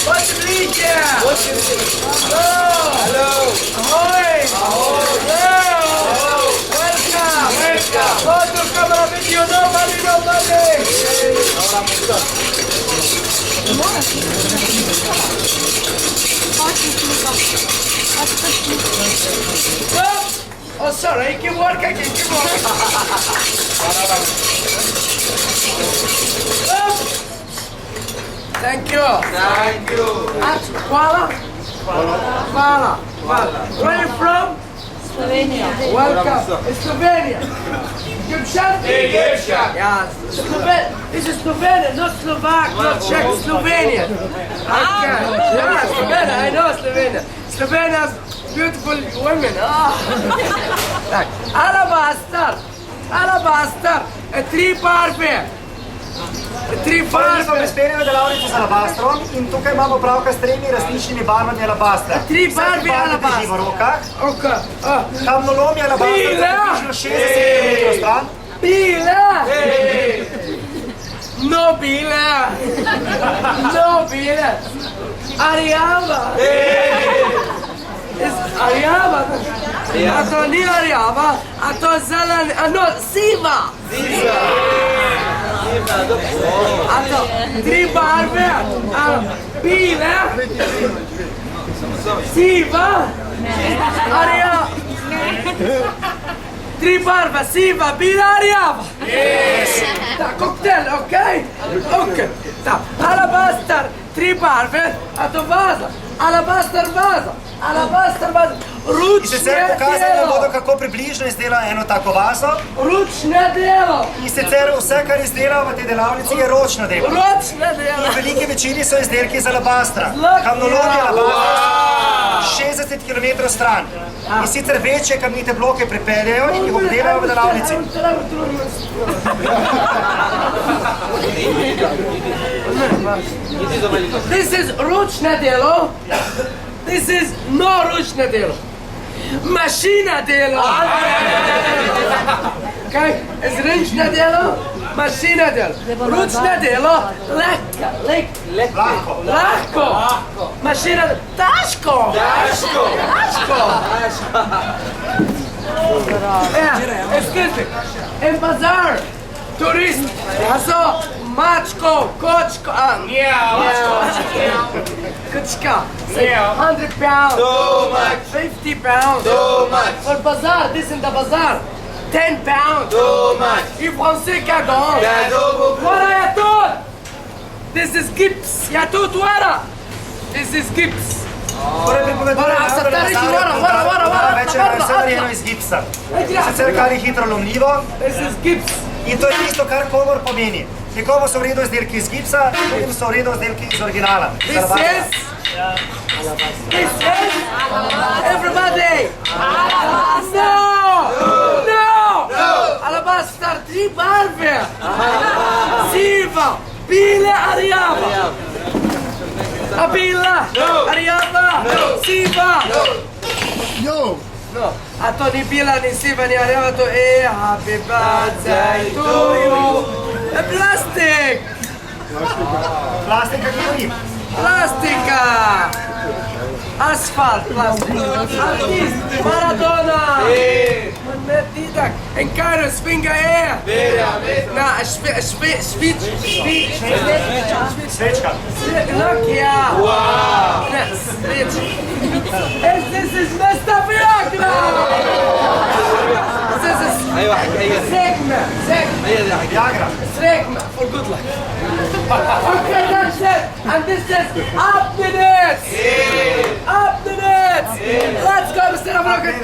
What's the bleach here? What's your name? Hello. Hello. Ahoy. Ahoy. Hello. Hello. Welcome. Welcome. Photo, camera, video, nobody, nobody. Ahora mucho. Stop. Oh, sorry, keep working, keep working. Stop. Thank you. Thank you. Kuala? Kuala. Where are you from? Slovenia. Welcome. It's Slovenia. Egyptian? Egyptian. Yeah, this is Slovenia, not Slovak, not Czech, Slovenia. Okay. Yeah, Slovenia, I know Slovenia. Slovenia's beautiful women. Tak. Alabaster, a tree barber. Mi smo prispeli v delavnici z alabastrom in tukaj imamo pravka s tremi različnimi barvami alabastra. Tri Vsake barve barve drži v alabastra. rokah. Okay. Kamnolom je alabastra približno 60 cm stran. Bila! No bila! No bila! Arjava! Arjava! A to ni arjava, a to zelen, no, siva! A to tri barve, bila, siva, arjava. Tri barve, siva, bila, arjava. Da, koktel, okej? Okej. Da, alabaster, tri barve, a to vaza. Alabaster vaza. Alabaster vaza. In sicer Ručne pokazali vam bodo, delo. kako približno izdela eno tako vazo. Ručne delo. In sicer vse, kar izdela v tej delavnici, je ročno delo. Ručne delo. V veliki večini so izdelki iz alabastra. Zlak, Kamnolom je ja. alabastra 60 km stran. In sicer večje kamnite bloke pripeljejo in jih obdelajo v delavnici. This is ručne delo. This is no ručne delo. Mašina delo. Kaj? Zrenčne delo, mašina delo. Ručne delo, lahko. Mašina delo, težko. Excuse me. In bazar, turist, also mačko, kočko, kočka, say 100 pounds, Too much. 50 pounds, Too much. for bazaar, this in the bazaar, 10 pounds, Too much. e français cagon, Cadeau. voilà ya tout, this is gips, ya tout, voilà, this is gips. Torej pripovedujem, Vara, da je vara, več vse narejeno iz gipsa. Sicer kar je hitro lomljivo This is gips. in to je tisto, kar komor pomeni. Nekomu so v redu izdelki iz gipsa, drugim so v redu izdelki iz originala. This is, everybody, no, alabaster, tri barve, siva, bila, arjava, bila, arjava, siva, no, a to ni bila, ni siva, ni arjava, to je happy birthday to you, plastik. Plastika govori. Plastica! Asfalt, plastic. Artist, Maradona! Didak, en Kairos, finger air! Na, Svečka. Nokia! Wow! This is Mr. Viagra! This is Sigma! Viagra. Sigma, for good luck. Okay, that's it. And this is up the nets. Up the nets. Let's go, Mr. Abrogan.